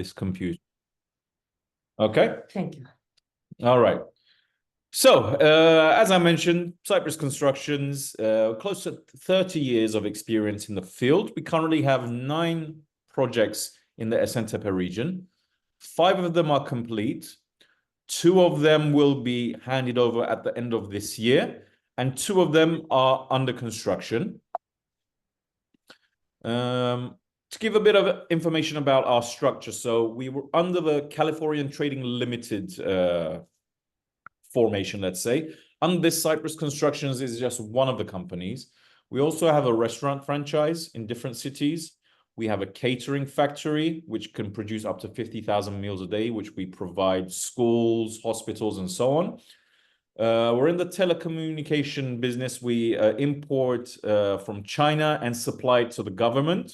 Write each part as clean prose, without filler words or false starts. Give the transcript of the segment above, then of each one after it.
this computer. Okay. Thank you. All right. So, as I mentioned, Cyprus Constructions, close to 30 years of experience in the field. We currently have 9 projects in the Esentepe region. 5 of them are complete. 2 of them will be handed over at the end of this year, and 2 of them are under construction. To give a bit of information about our structure, so we were under the Californian Trading Limited formation, let's say. And this Cyprus Constructions is just one of the companies. We also have a restaurant franchise in different cities. We have a catering factory, which can produce up to 50,000 meals a day, which we provide schools, hospitals, and so on. We're in the telecommunication business. We import from China and supply to the government.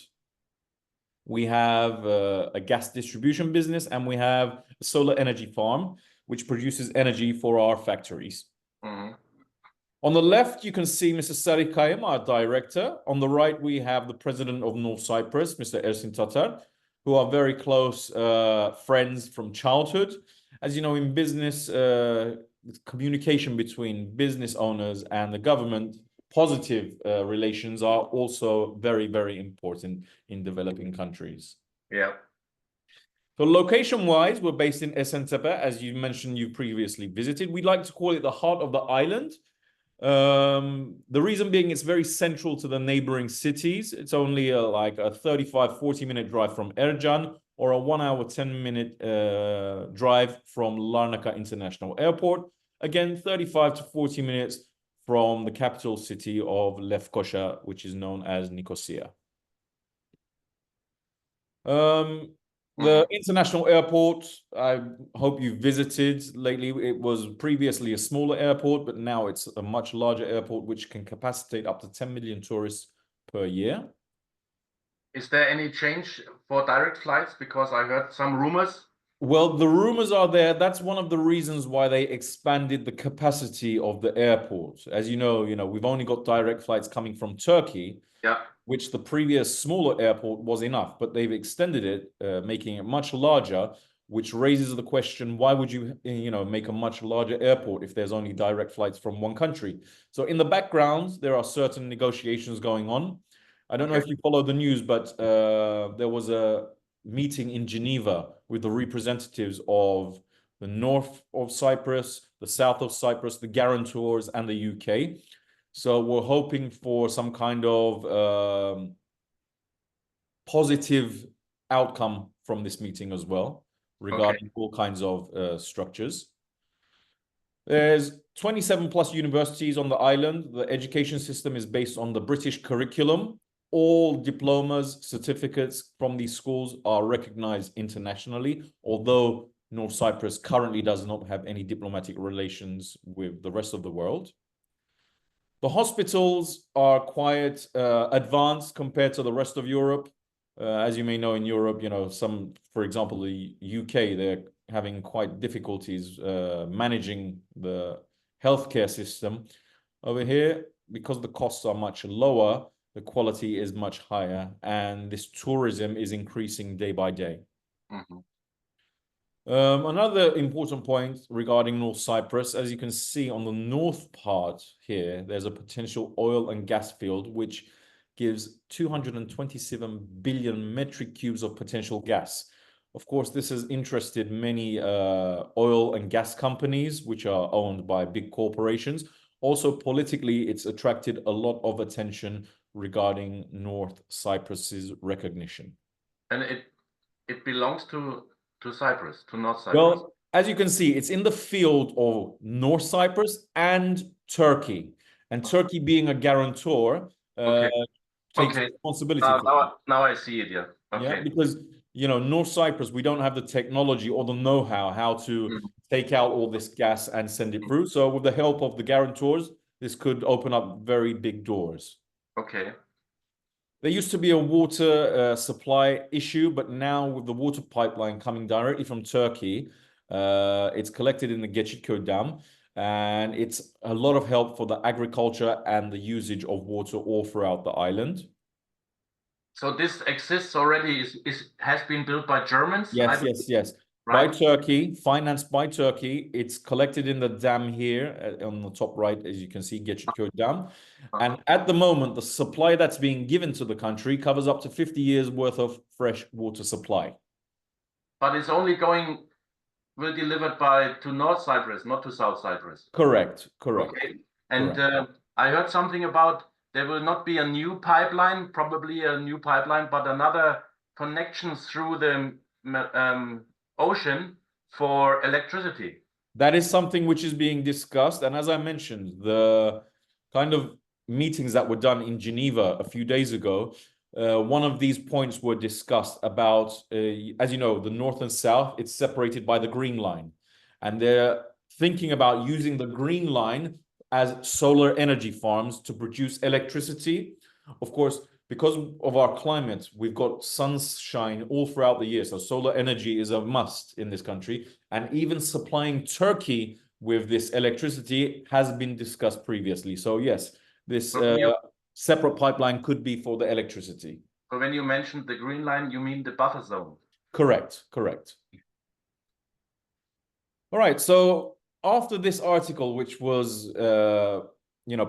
We have a gas distribution business, and we have a solar energy farm, which produces energy for our factories. Mm-hmm. On the left, you can see Mr. Sari Kayım, our director. On the right, we have the president of North Cyprus, Mr. Ersin Tatar, who are very close friends from childhood. As you know, in business, communication between business owners and the government, positive relations are also very, very important in developing countries. Yeah. So location-wise, we're based in Esentepe, as you mentioned, you previously visited. We'd like to call it the heart of the island. The reason being it's very central to the neighboring cities. It's only like a 35-40-minute drive from Ercan, or a 1 hour, 10-minute drive from Larnaca International Airport. Again, 35 to 40 minutes from the capital city of Lefkoşa, which is known as Nicosia. The international airport, I hope you visited lately. It was previously a smaller airport, but now it's a much larger airport, which can capacitate up to 10 million tourists per year. Is there any change for direct flights? Because I heard some rumors. Well, the rumors are there. That's one of the reasons why they expanded the capacity of the airport. As you know, we've only got direct flights coming from Turkey. Yeah. Which the previous smaller airport was enough, but they've extended it, making it much larger, which raises the question, why would you, make a much larger airport if there's only direct flights from one country? So in the background, there are certain negotiations going on. I don't know if you follow the news, but there was a meeting in Geneva with the representatives of the north of Cyprus, the south of Cyprus, the guarantors, and the UK. So we're hoping for some kind of positive outcome from this meeting as well, regarding all kinds of structures. There's 27 plus universities on the island. The education system is based on the British curriculum. All diplomas, certificates from these schools are recognized internationally, although North Cyprus currently does not have any diplomatic relations with the rest of the world. The hospitals are quite advanced compared to the rest of Europe. As you may know, in Europe, for example, the UK, they're having quite difficulties managing the healthcare system. Over here, because the costs are much lower, the quality is much higher, and this tourism is increasing day by day. Mm-hmm. Another important point regarding North Cyprus, as you can see on the north part here, there's a potential oil and gas field, which gives 227 billion metric cubes of potential gas. Of course, this has interested many oil and gas companies, which are owned by big corporations. Also, politically, it's attracted a lot of attention regarding North Cyprus's recognition. And it belongs to Cyprus, to North Cyprus. Well, as you can see, it's in the field of North Cyprus and Turkey. And Turkey, being a guarantor, takes responsibility for it. Now I see it, yeah. Okay. Yeah, because, North Cyprus, we don't have the technology or the know-how how to take out all this gas and send it through. So with the help of the guarantors, this could open up very big doors. Okay. There used to be a water supply issue, but now with the water pipeline coming directly from Turkey, it's collected in the Geçitköy Dam, and it's a lot of help for the agriculture and the usage of water all throughout the island. So this exists already, has been built by Germans? Yes, yes, yes. Right? By Turkey, financed by Turkey. It's collected in the dam here on the top right, as you can see, Geçiköy Dam. And at the moment, the supply that's being given to the country covers up to 50 years worth of fresh water supply. But it's only will delivered to North Cyprus, not to South Cyprus. Correct, correct. Okay. And correct. I heard something about there will not be a new pipeline, probably a new pipeline, but another connection through the ocean for electricity. That is something which is being discussed. And as I mentioned, the kind of meetings that were done in Geneva a few days ago, one of these points were discussed about, as you know, the north and south, it's separated by the Green Line. And they're thinking about using the Green Line as solar energy farms to produce electricity. Of course, because of our climate, we've got sunshine all throughout the year. So solar energy is a must in this country. And even supplying Turkey with this electricity has been discussed previously. So yes, this separate pipeline could be for the electricity. So when you mentioned the Green Line, you mean the buffer zone? Correct, correct. All right, so after this article, which was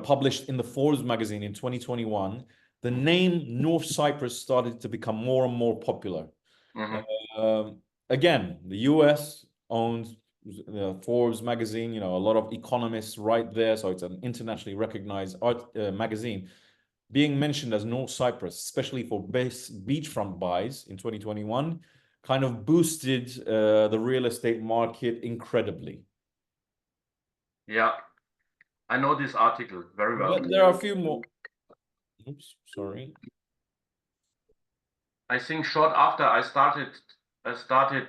published in the Forbes magazine in 2021, the name North Cyprus started to become more and more popular. Again, the US owns Forbes magazine, a lot of economists write there, so it's an internationally recognized magazine. Being mentioned as North Cyprus, especially for beachfront buys in 2021, kind of boosted the real estate market incredibly. Yeah, I know this article very well. But there are a few more. Oops, sorry. I think short after I started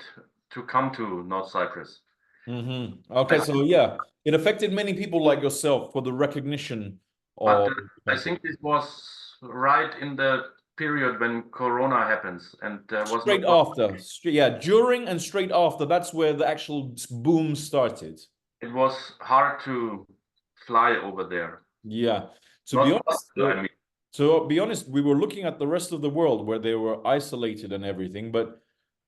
to come to North Cyprus. Okay, so yeah, it affected many people like yourself for the recognition of. But I think this was right in the period when Corona happens, and there was straight after. Yeah, during and straight after. That's where the actual boom started. It was hard to fly over there. Yeah, to be honest, we were looking at the rest of the world where they were isolated and everything, but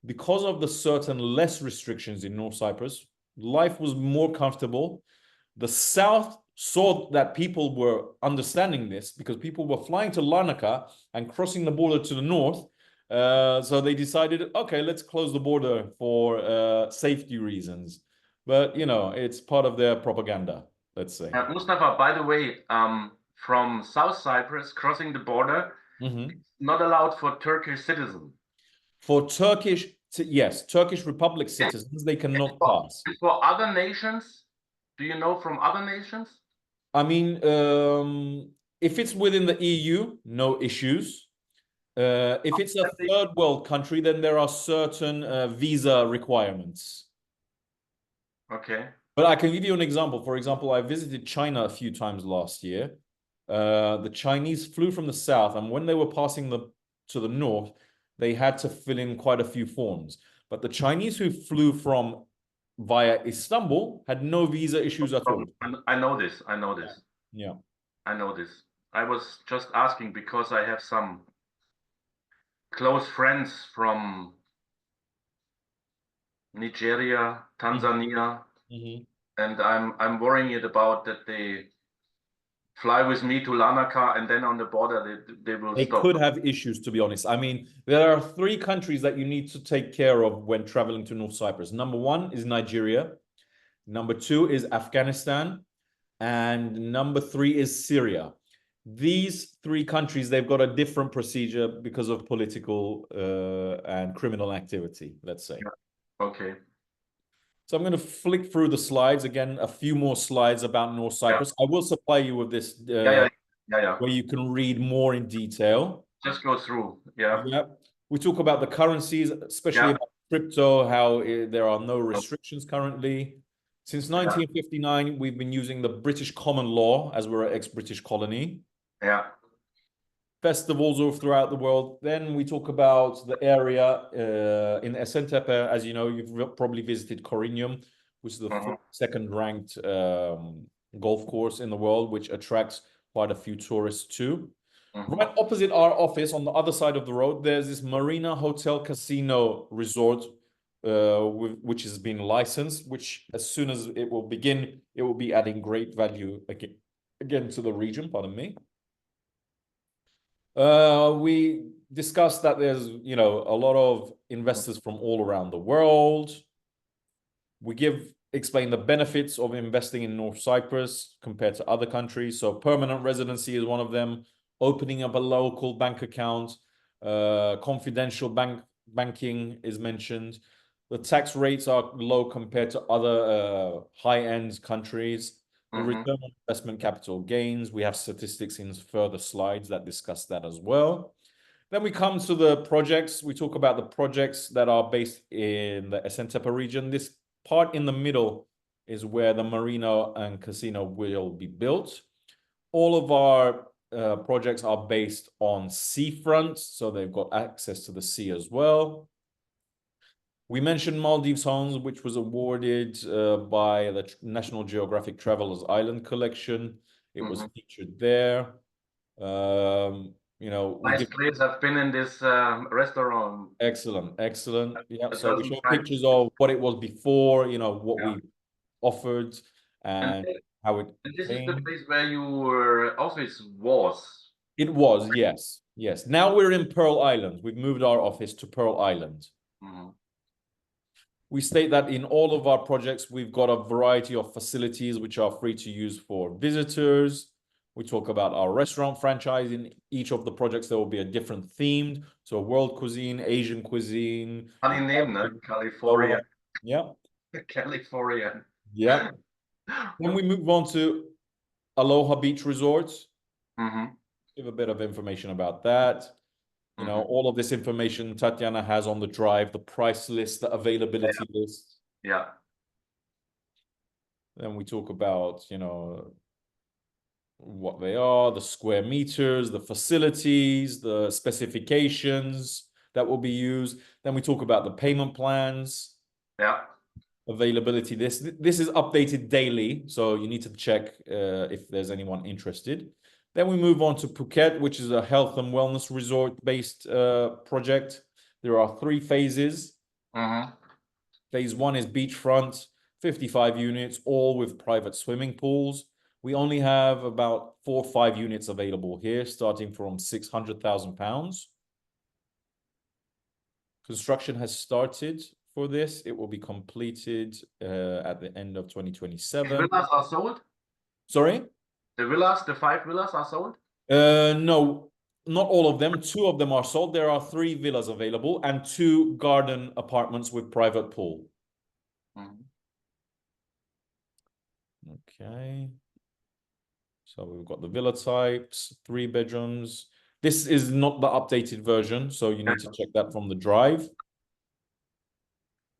because of the certain less restrictions in North Cyprus, life was more comfortable. The South saw that people were understanding this because people were flying to Larnaca and crossing the border to the north. So they decided, okay, let's close the border for safety reasons. But, it's part of their propaganda, let's say. Mustafa, by the way, from South Cyprus, crossing the border, not allowed for Turkish citizens. For yes, Turkish Republic citizens, they cannot pass. For other nations, do you know from other nations? I mean, if it's within the EU, no issues. If it's a third world country, then there are certain visa requirements. Okay. But I can give you an example. For example, I visited China a few times last year. The Chinese flew from the south, and when they were passing to the north, they had to fill in quite a few forms. But the Chinese who flew via Istanbul had no visa issues at all. I know this. Yeah. I know this. I was just asking because I have some close friends from Nigeria, Tanzania, and I'm worrying about that they fly with me to Larnaca and then on the border they will stop. They could have issues, to be honest. I mean, there are 3 countries that you need to take care of when traveling to North Cyprus. Number 1 is Nigeria. Number 2 is Afghanistan. And number 3 is Syria. These 3 countries, they've got a different procedure because of political and criminal activity, let's say. Okay. So I'm going to flick through the slides again, a few more slides about North Cyprus. I will supply you with this where you can read more in detail. Just go through. Yeah. We talk about the currencies, especially about crypto, how there are no restrictions currently. Since 1959, we've been using the British common law as we're an ex-British colony. Yeah. Festivals all throughout the world. Then we talk about the area in Esentepe. As you know, you've probably visited Corinium, which is the second ranked golf course in the world, which attracts quite a few tourists too. Right opposite our office on the other side of the road, there's this Marina Hotel Casino Resort, which has been licensed, which as soon as it will begin, it will be adding great value again to the region, pardon me. We discussed that there's, you know, a lot of investors from all around the world. We explain the benefits of investing in North Cyprus compared to other countries. So permanent residency is one of them, opening up a local bank account, confidential banking is mentioned. The tax rates are low compared to other high-end countries. The return on investment capital gains, we have statistics in further slides that discuss that as well. Then we come to the projects. We talk about the projects that are based in the Esentepe region. This part in the middle is where the marina and casino will be built. All of our projects are based on seafront, so they've got access to the sea as well. We mentioned Maldives Homes, which was awarded by the National Geographic Travelers Island Collection. It was featured there. You know, nice place. I've been in this restaurant. Excellent, excellent. Yeah, so we show pictures of what it was before, you know, what we offered and how it and this came. is the place where your office was. It was, yes, yes. Now we're in Pearl Island. We've moved our office to Pearl Island. We state that in all of our projects, we've got a variety of facilities which are free to use for visitors. We talk about our restaurant franchise. In each of the projects, there will be a different theme. So world cuisine, Asian cuisine. Funny name, no? California. Yeah. California. Yeah. Then we move on to Aloha Beach Resorts. Give a bit of information about that. You know, all of this information Tatiana has on the drive, the price list, the availability list. Yeah. Then we talk about, you know, what they are, the square meters, the facilities, the specifications that will be used. Then we talk about the payment plans. Yeah. Availability. This is updated daily, so you need to check if there's anyone interested. Then we move on to Phuket, which is a health and wellness resort-based project. There are 3 phases. Phase 1 is beachfront, 55 units, all with private swimming pools. We only have about 4 or 5 units available here, starting from £600,000. Construction has started for this. It will be completed at the end of 2027. The villas are sold? Sorry? The villas, the 5 villas are sold? No, not all of them. 2 of them are sold. There are 3 villas available and 2 garden apartments with private pool. Okay. So we've got the villa types, 3 bedrooms. This is not the updated version, so you need to check that from the drive.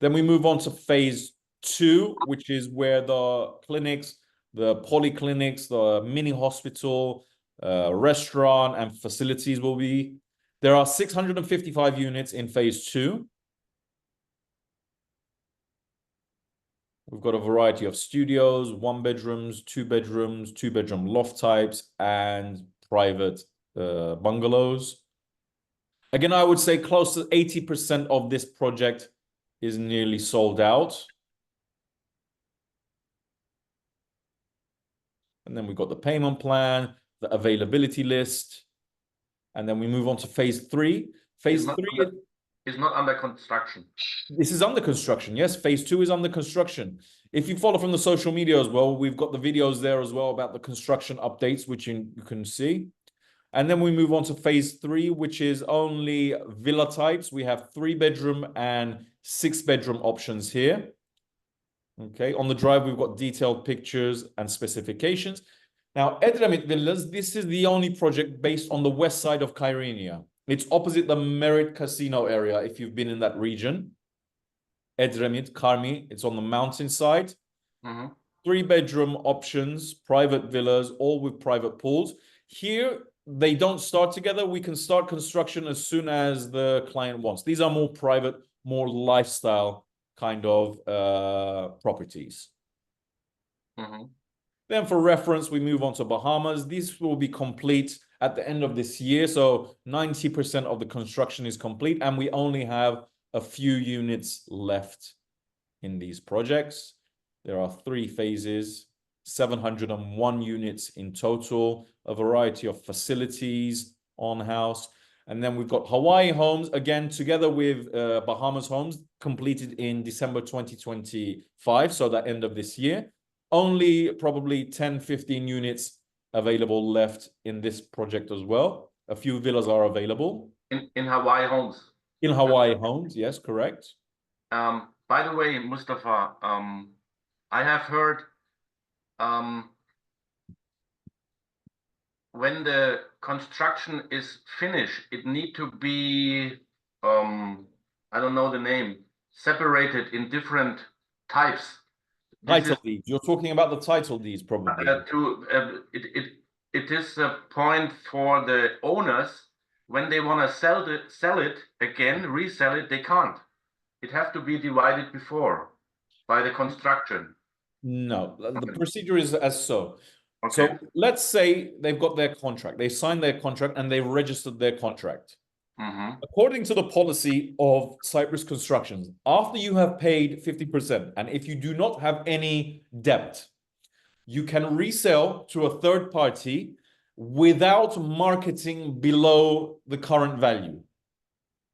Then we move on to phase 2, which is where the clinics, the polyclinics, the mini hospital, restaurant and facilities will be. There are 655 units in phase 2. We've got a variety of studios, 1 bedrooms, 2 bedrooms, 2-bedroom loft types, and private bungalows. Again, I would say close to 80% of this project is nearly sold out. And then we've got the payment plan, the availability list. And then we move on to phase 3. Phase 3 is not under construction. This is under construction. Yes, phase 2 is under construction. If you follow from the social media as well, we've got the videos there as well about the construction updates, which you can see. And then we move on to phase 3, which is only villa types. We have 3-bedroom and 6-bedroom options here. Okay, on the drive, we've got detailed pictures and specifications. Now, Edremit Villas, this is the only project based on the west side of Kyrenia. It's opposite the Merit Casino area, if you've been in that region. Edremit, Karmi, it's on the mountainside. 3-bedroom options, private villas, all with private pools. Here, they don't start together. We can start construction as soon as the client wants. These are more private, more lifestyle kind of properties. Then for reference, we move on to Bahamas. These will be complete at the end of this year. So 90% of the construction is complete, and we only have a few units left in these projects. There are 3 phases, 701 units in total, a variety of facilities on house. And then we've got Hawaii homes, again, together with Bahamas homes, completed in December 2025, so that end of this year. Only probably 10, 15 units available left in this project as well. A few villas are available. In Hawaii homes. In Hawaii homes, yes, correct. By the way, Mustafa, I have heard when the construction is finished, it need to be, I don't know the name, separated in different types. Title deeds. You're talking about the title deeds, probably. It is a point for the owners when they want to sell it again, resell it, they can't. It has to be divided before by the construction. No, the procedure is as so. Okay. So let's say they've got their contract, they signed their contract, and they registered their contract. According to the policy of Cyprus Constructions, after you have paid 50%, and if you do not have any debt, you can resell to a third party without marketing below the current value.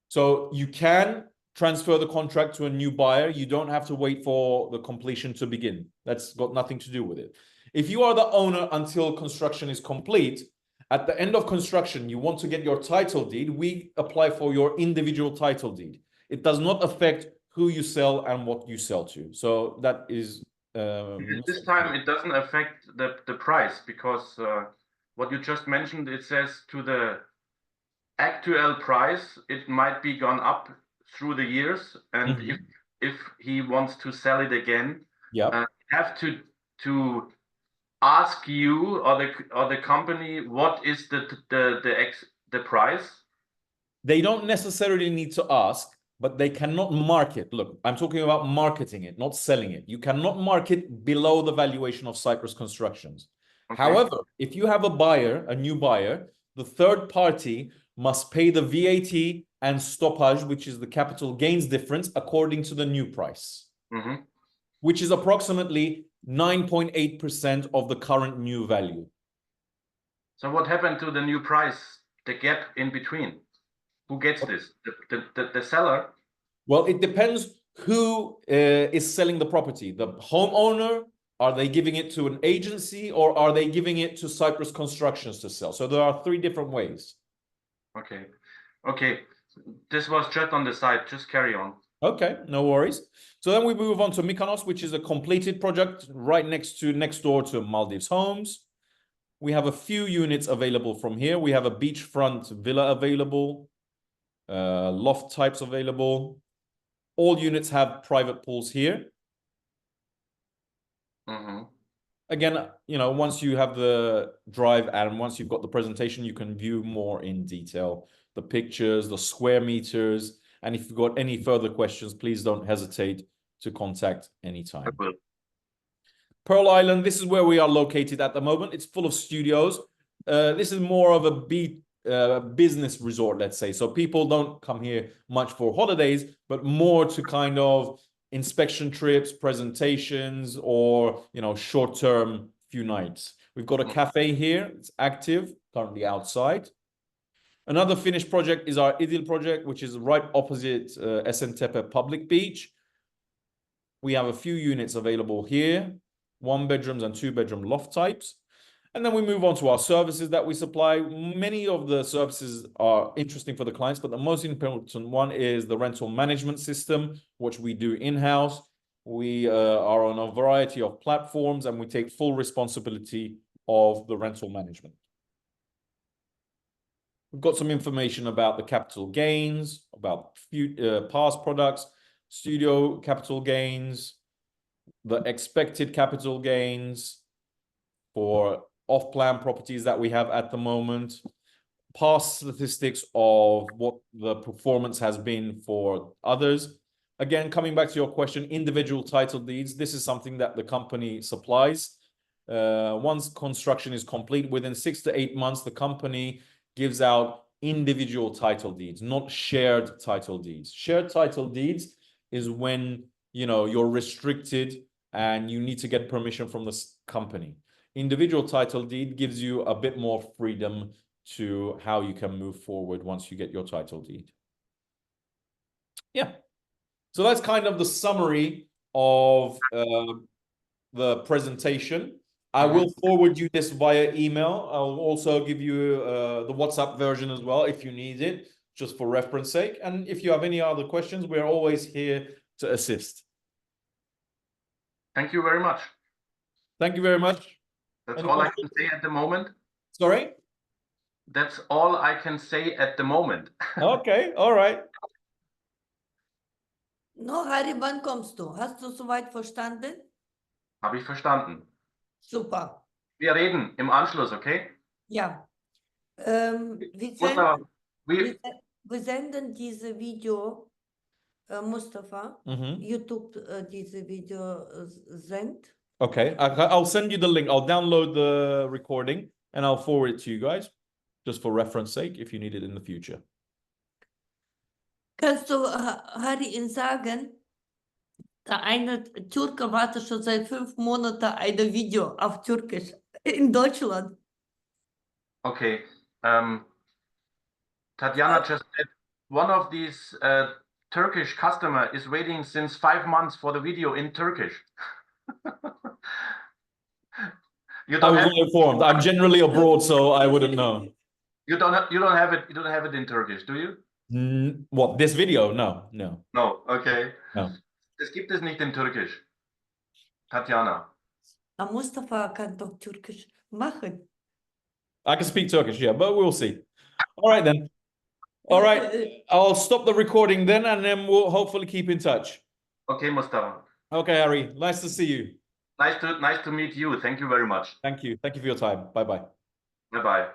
So you can transfer the contract to a new buyer. You don't have to wait for the completion to begin. That's got nothing to do with it. If you are the owner until construction is complete, at the end of construction, you want to get your title deed, we apply for your individual title deed. It does not affect who you sell and what you sell to. So that is... this time it doesn't affect the price, because what you just mentioned, it says to the actual price, it might be gone up through the years. And if he wants to sell it again, have to ask you or the company what is the price. They don't necessarily need to ask, but they cannot market. Look, I'm talking about marketing it, not selling it. You cannot market below the valuation of Cyprus Constructions. Okay. However, if you have a buyer, a new buyer, the third party must pay the VAT and stoppage, which is the capital gains difference, according to the new price, which is approximately 9.8% of the current new value. So what happened to the new price, the gap in between? Who gets this? The seller? Well, it depends who is selling the property. The homeowner, are they giving it to an agency, or are they giving it to Cyprus Constructions to sell? So there are 3 different ways. Okay. Okay. This was just on the side. Just carry on. Okay, no worries. So then we move on to Mykonos, which is a completed project right next door to Maldives Homes. We have a few units available from here. We have a beachfront villa available, loft types available. All units have private pools here. Again, you know, once you have the drive and once you've got the presentation, you can view more in detail, the pictures, the square meters. And if you've got any further questions, please don't hesitate to contact anytime. Pearl Island, this is where we are located at the moment. It's full of studios. This is more of a business resort, let's say. So people don't come here much for holidays, but more to kind of inspection trips, presentations, or, you know, short-term few nights. We've got a cafe here. It's active, currently outside. Another finished project is our Idil project, which is right opposite Esentepe Public Beach. We have a few units available here, 1-bedrooms and 2-bedroom loft types. And then we move on to our services that we supply. Many of the services are interesting for the clients, but the most important one is the rental management system, which we do in-house. We are on a variety of platforms, and we take full responsibility of the rental management. We've got some information about the capital gains, about past products, studio capital gains, the expected capital gains for off-plan properties that we have at the moment, past statistics of what the performance has been for others. Again, coming back to your question, individual title deeds, this is something that the company supplies. Once construction is complete, within 6 to 8 months, the company gives out individual title deeds, not shared title deeds. Shared title deeds is when, you know, you're restricted and you need to get permission from the company. Individual title deed gives you a bit more freedom to how you can move forward once you get your title deed. Yeah. So that's kind of the summary of the presentation. I will forward you this via email. I'll also give you the WhatsApp version as well if you need it, just for reference sake. And if you have any other questions, we're always here to assist. Thank you very much. Thank you very much. That's Any all I questions? can say at the moment. Sorry? That's all I can say at the moment. Okay, all right. No, Harry, wann kommst du? Hast du soweit verstanden? Habe ich verstanden. Super. Wir reden im Anschluss, okay? Ja. Mustafa, Wir senden diese Video, Mustafa, YouTube diese Video send. Okay, I'll send you the link. I'll download the recording and I'll forward it to you guys, just for reference sake, if you need it in the future. Kannst du Harry ihn sagen, der eine Türke wartet schon seit 5 Monaten ein Video auf Türkisch in Deutschland. Okay. Tatjana just said one of these Turkish customer is waiting since 5 months for the video in Turkish. You I don't was have, not informed. I'm generally abroad, so I wouldn't know. you don't have it in Turkish, do you? What, this video? No, no. No, okay. No. Das gibt es nicht in Türkisch. Tatjana. Mustafa kann doch Türkisch machen. I can speak Turkish, yeah, but we'll see. All right then. All right. I'll stop the recording then, and then we'll hopefully keep in touch. Okay, Mustafa. Okay, Harry. Nice to see you. Nice to meet you. Thank you very much. Thank you. Thank you for your time. Bye-bye. Bye-bye.